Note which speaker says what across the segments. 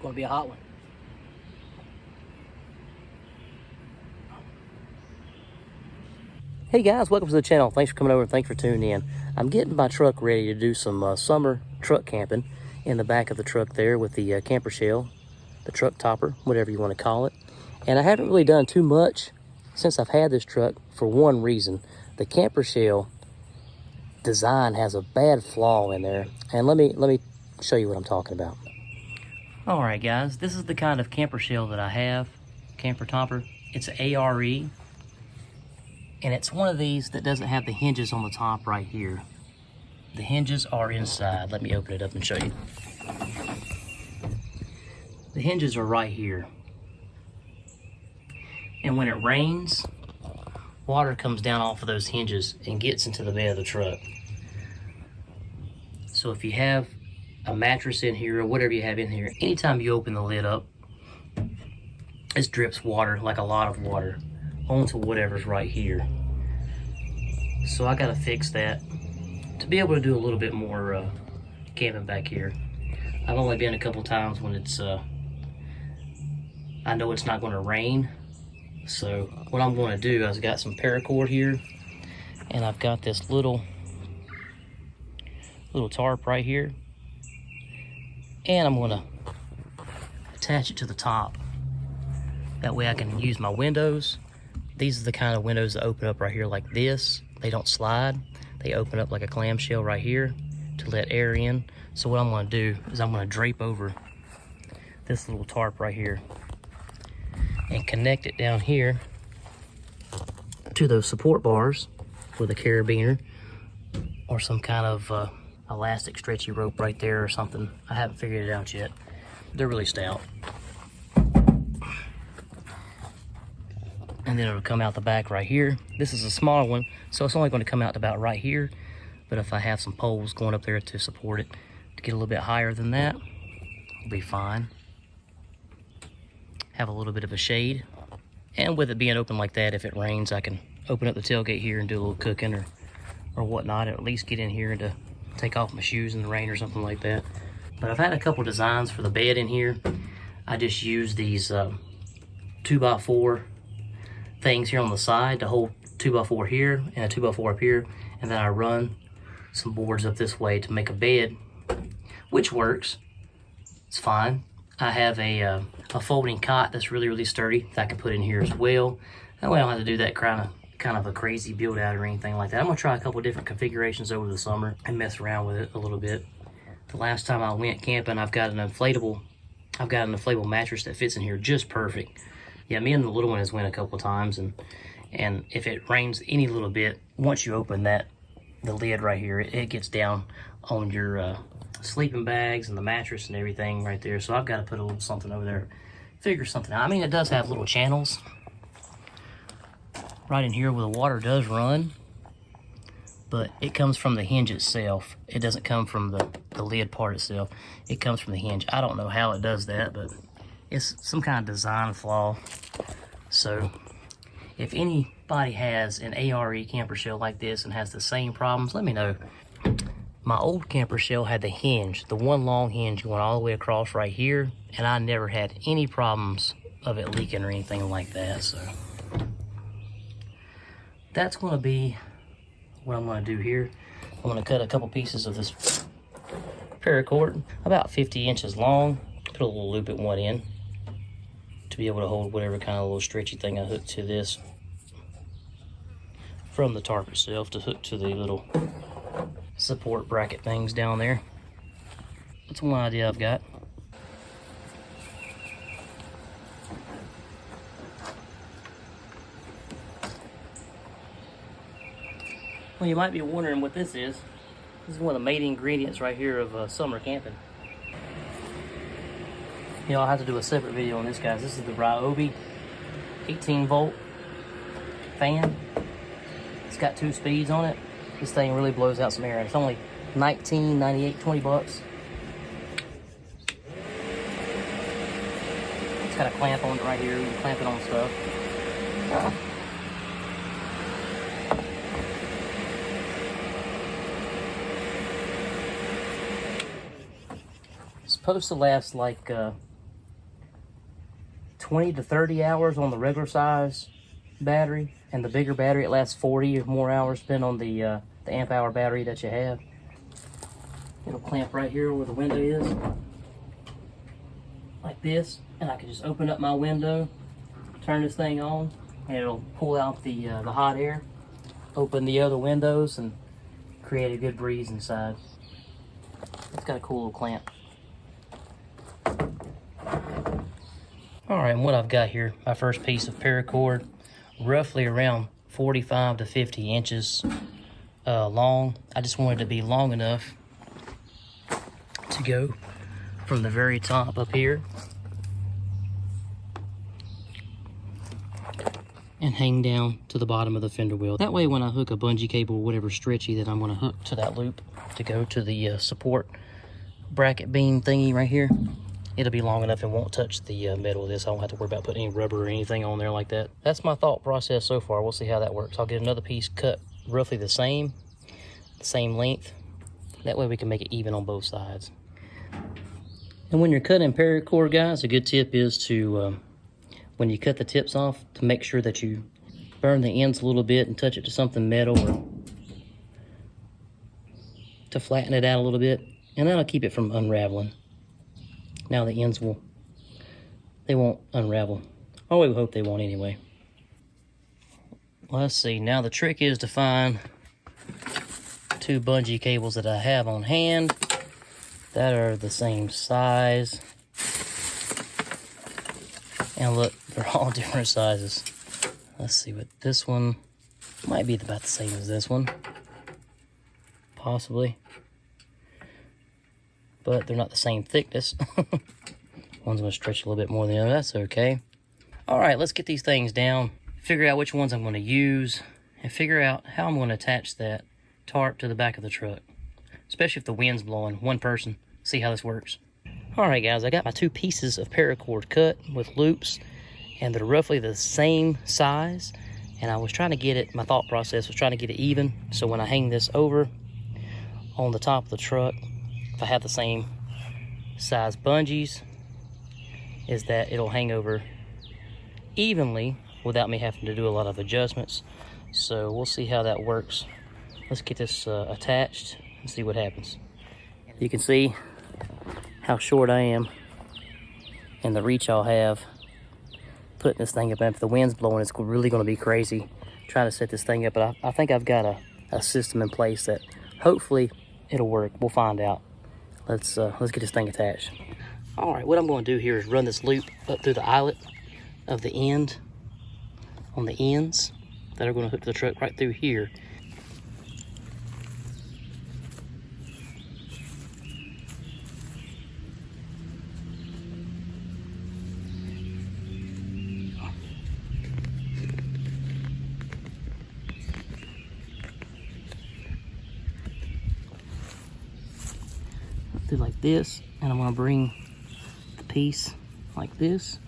Speaker 1: Gonna be a hot one. Hey guys, welcome to the channel. Thanks for coming over and thanks for tuning in. I'm getting my truck ready to do some summer truck camping in the back of the truck there with the camper shell, the truck topper, whatever you want to call it. And I haven't really done too much since I've had this truck for one reason. The camper shell design has a bad flaw in there. And let me show you what I'm talking about. All right guys, this is the kind of camper shell that I have, camper topper. It's an ARE. And it's one of these that doesn't have the hinges on the top right here. The hinges are inside. Let me open it up and show you. The hinges are right here. And when it rains, water comes down off of those hinges and gets into the bed of the truck. So if you have a mattress in here or whatever you have in here, anytime you open the lid up, this drips water, like a lot of water, onto whatever's right here. So I gotta fix that to be able to do a little bit more camping back here. I've only been a couple times when it's I know it's not going to rain. So what I'm going to do is I've got some paracord here, and I've got this little tarp right here, and I'm going to attach it to the top. That way I can use my windows. These are the kind of windows that open up right here like this. They don't slide. They open up like a clamshell right here to let air in. So what I'm gonna do is I'm gonna drape over this little tarp right here and connect it down here to those support bars with a carabiner or some kind of elastic stretchy rope right there or something. I haven't figured it out yet. They're really stout. And then it'll come out the back right here. This is a smaller one, so it's only going to come out about right here. But if I have some poles going up there to support it, to get a little bit higher than that, it'll be fine. Have a little bit of a shade. And with it being open like that, if it rains, I can open up the tailgate here and do a little cooking or whatnot, or at least get in here and to take off my shoes in the rain or something like that. But I've had a couple designs for the bed in here. I just use these 2x4 things here on the side to hold 2x4 here and a 2x4 up here, and then I run some boards up this way to make a bed, which works. It's fine. I have a folding cot that's really sturdy that I can put in here as well. That way I don't have to do that kind of a crazy build out or anything like that. I'm gonna try a couple different configurations over the summer and mess around with it a little bit. The last time I went camping, I've got an inflatable mattress that fits in here just perfect. Yeah, me and the little one has went a couple times, and if it rains any little bit, once you open the lid right here, it gets down on your sleeping bags and the mattress and everything right there. So I've got to put a little something over there, figure something out. I mean, it does have little channels right in here where the water does run, but it comes from the hinge itself. It doesn't come from the lid part itself. It comes from the hinge. I don't know how it does that, but it's some kind of design flaw. So if anybody has an ARE camper shell like this and has the same problems, let me know. My old camper shell had the hinge, the one long hinge going all the way across right here, and I never had any problems of it leaking or anything like that. So that's going to be what I'm going to do here. I'm going to cut a couple pieces of this paracord, about 50 inches long, put a little loop at one end to be able to hold whatever kind of little stretchy thing I hook to this from the tarp itself to hook to the little support bracket things down there. That's one idea I've got. Well, you might be wondering what this is. This is one of the main ingredients right here of summer camping. You know, I'll have to do a separate video on this, guys. This is the Ryobi 18-volt fan. It's got 2 speeds on it. This thing really blows out some air, and it's only $19.98, 20 bucks. It's got a clamp on it right here. You can clamp it on stuff. It's supposed to last like 20 to 30 hours on the regular size battery, and the bigger battery it lasts 40 or more hours, depending on the amp hour battery that you have. It'll clamp right here where the window is, like this, and I can just open up my window, turn this thing on, and it'll pull out the hot air, open the other windows, and create a good breeze inside. It's got a cool little clamp. Alright, and what I've got here, my first piece of paracord, roughly around 45 to 50 inches long. I just wanted it to be long enough to go from the very top up here and hang down to the bottom of the fender wheel. That way when I hook a bungee cable or whatever stretchy that I'm going to hook to that loop to go to the support bracket beam thingy right here, it'll be long enough and won't touch the metal of this. I don't have to worry about putting any rubber or anything on there like that. That's my thought process so far. We'll see how that works. I'll get another piece cut roughly the same length. That way we can make it even on both sides. And when you're cutting paracord, guys, a good tip is to, when you cut the tips off, to make sure that you burn the ends a little bit and touch it to something metal or to flatten it out a little bit. And that'll keep it from unraveling. Now the ends they won't unravel. Oh, we hope they won't anyway. Let's see, now the trick is to find 2 bungee cables that I have on hand that are the same size. And look, they're all different sizes. Let's see what this one might be about the same as this one. Possibly. But they're not the same thickness. One's going to stretch a little bit more than the other. That's okay. All right, let's get these things down, figure out which ones I'm going to use, and figure out how I'm going to attach that tarp to the back of the truck, especially if the wind's blowing. One person, see how this works. All right, guys, I got my 2 pieces of paracord cut with loops, and they're roughly the same size. And I was trying to get it, my thought process was trying to get it even, so when I hang this over on the top of the truck, if I have the same size bungees, is that it'll hang over evenly without me having to do a lot of adjustments. So we'll see how that works. Let's get this attached and see what happens. You can see how short I am and the reach I'll have putting this thing up. And if the wind's blowing, it's really going to be crazy trying to set this thing up. But I think I've got a system in place that hopefully it'll work. We'll find out. Let's get this thing attached. All right, what I'm going to do here is run this loop up through the eyelet of the end on the ends that are going to hook the truck right through here. Through like this, and I'm going to bring the piece like this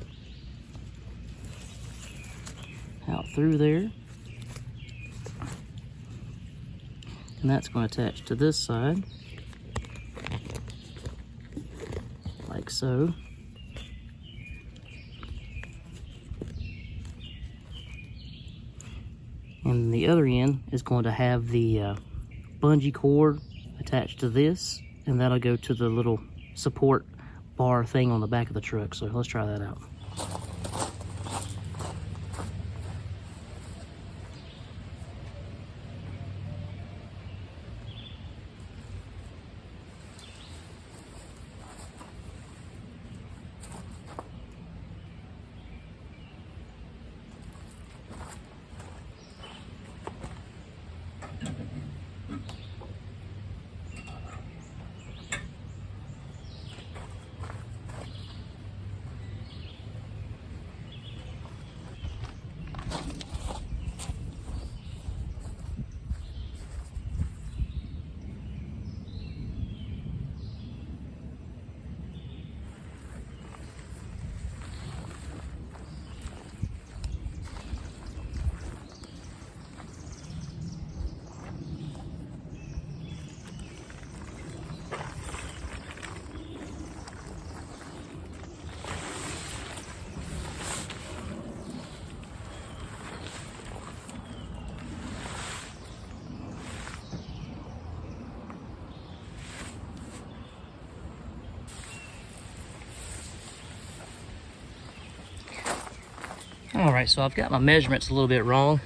Speaker 1: out through there, and that's going to attach to this side like so. And the other end is going to have the bungee cord attached to this, and that'll go to the little support bar thing on the back of the truck. So let's try that out. All right, so I've got my measurements a little bit wrong.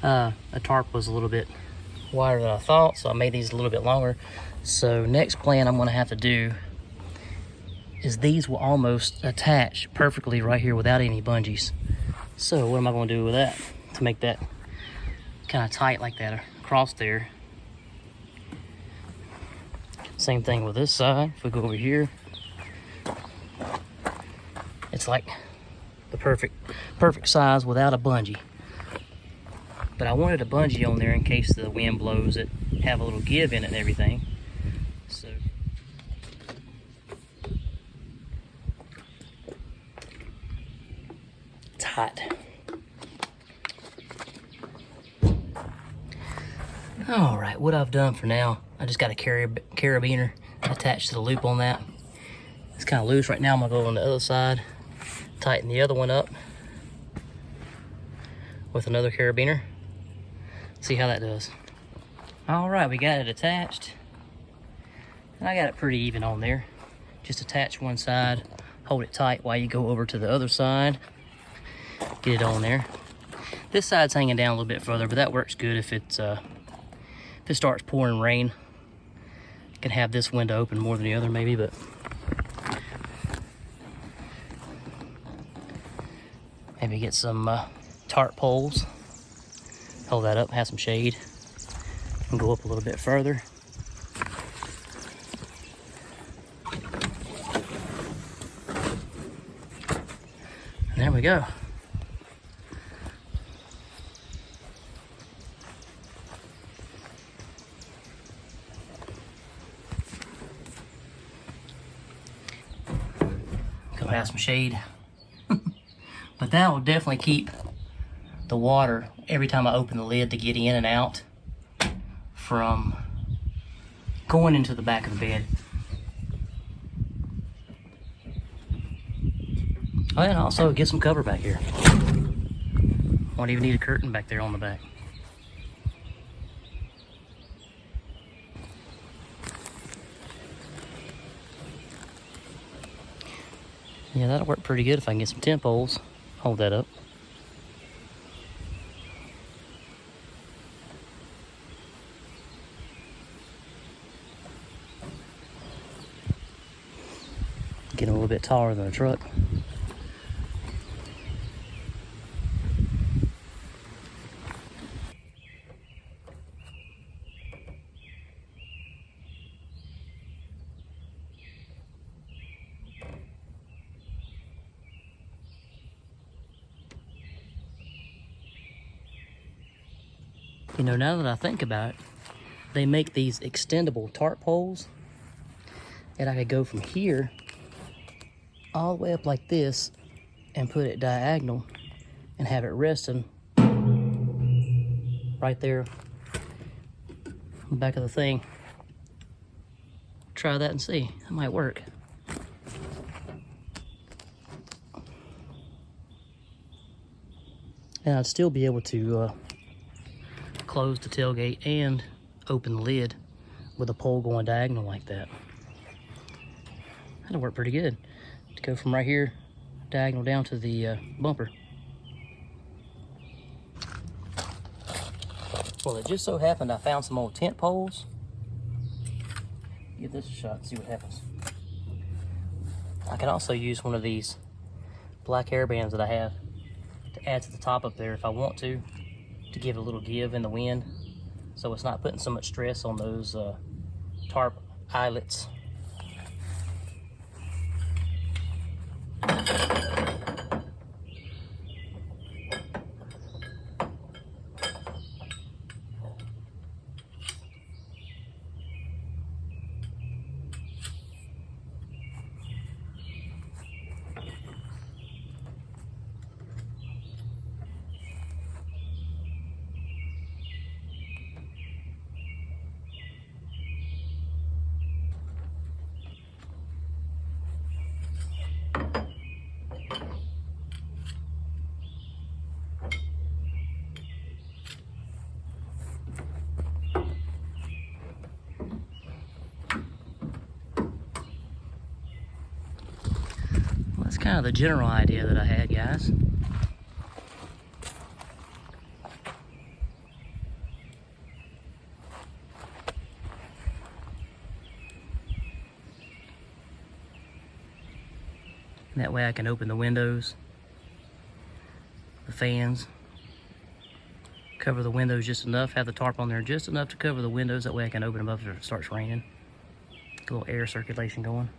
Speaker 1: The tarp was a little bit wider than I thought, so I made these a little bit longer. So next plan I'm gonna have to do is these will almost attach perfectly right here without any bungees. So what am I gonna do with that to make that kind of tight like that across there? Same thing with this side. If we go over here, it's like the perfect size without a bungee. But I wanted a bungee on there in case the wind blows it, have a little give in it and everything. So it's hot. All right, what I've done for now, I just got a carabiner attached to the loop on that. It's kind of loose right now. I'm gonna go on the other side, tighten the other one up with another carabiner. See how that does. All right, we got it attached. And I got it pretty even on there. Just attach one side, hold it tight while you go over to the other side. Get it on there. This side's hanging down a little bit further, but that works good if it starts pouring rain. You can have this window open more than the other maybe, but maybe get some tarp poles. Hold that up, have some shade, and go up a little bit further. And there we go. Go have some shade. But that will definitely keep the water every time I open the lid to get in and out from going into the back of the bed. Oh, and also get some cover back here. Won't even need a curtain back there on the back. Yeah, that'll work pretty good if I can get some tent poles. Hold that up. Get a little bit taller than the truck. You know, now that I think about it, they make these extendable tarp poles, and I could go from here all the way up like this and put it diagonal and have it resting right there on the back of the thing. Try that and see. That might work. And I'd still be able to close the tailgate and open the lid with a pole going diagonal like that. That'll work pretty good. To go from right here, diagonal down to the bumper. Well, it just so happened I found some old tent poles. Give this a shot and see what happens. I can also use one of these black hairbands that I have to add to the top up there if I want to give it a little give in the wind, so it's not putting so much stress on those tarp eyelets. kind of the general idea that I had, guys. And that way I can open the windows, the fans, cover the windows just enough, have the tarp on there just enough to cover the windows. That way I can open them up if it starts raining. Get a little air circulation going.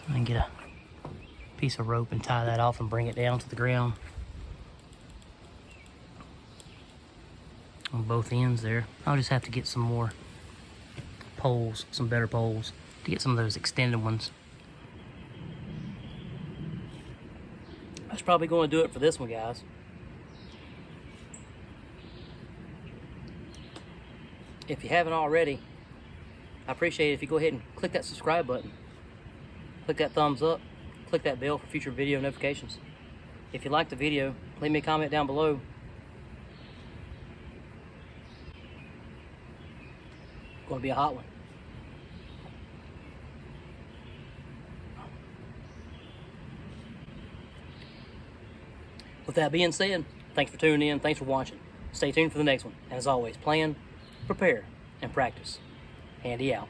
Speaker 1: And get a piece of rope and tie that off and bring it down to the ground on both ends there. I'll just have to get some more poles, some better poles, to get some of those extended ones. That's probably going to do it for this one, guys. If you haven't already, I appreciate it if you go ahead and click that subscribe button. Click that thumbs up. Click that bell for future video notifications. If you liked the video, leave me a comment down below. Going to be a hot one. With that being said, thanks for tuning in. Thanks for watching. Stay tuned for the next one. And as always, plan, prepare, and practice. Handy out.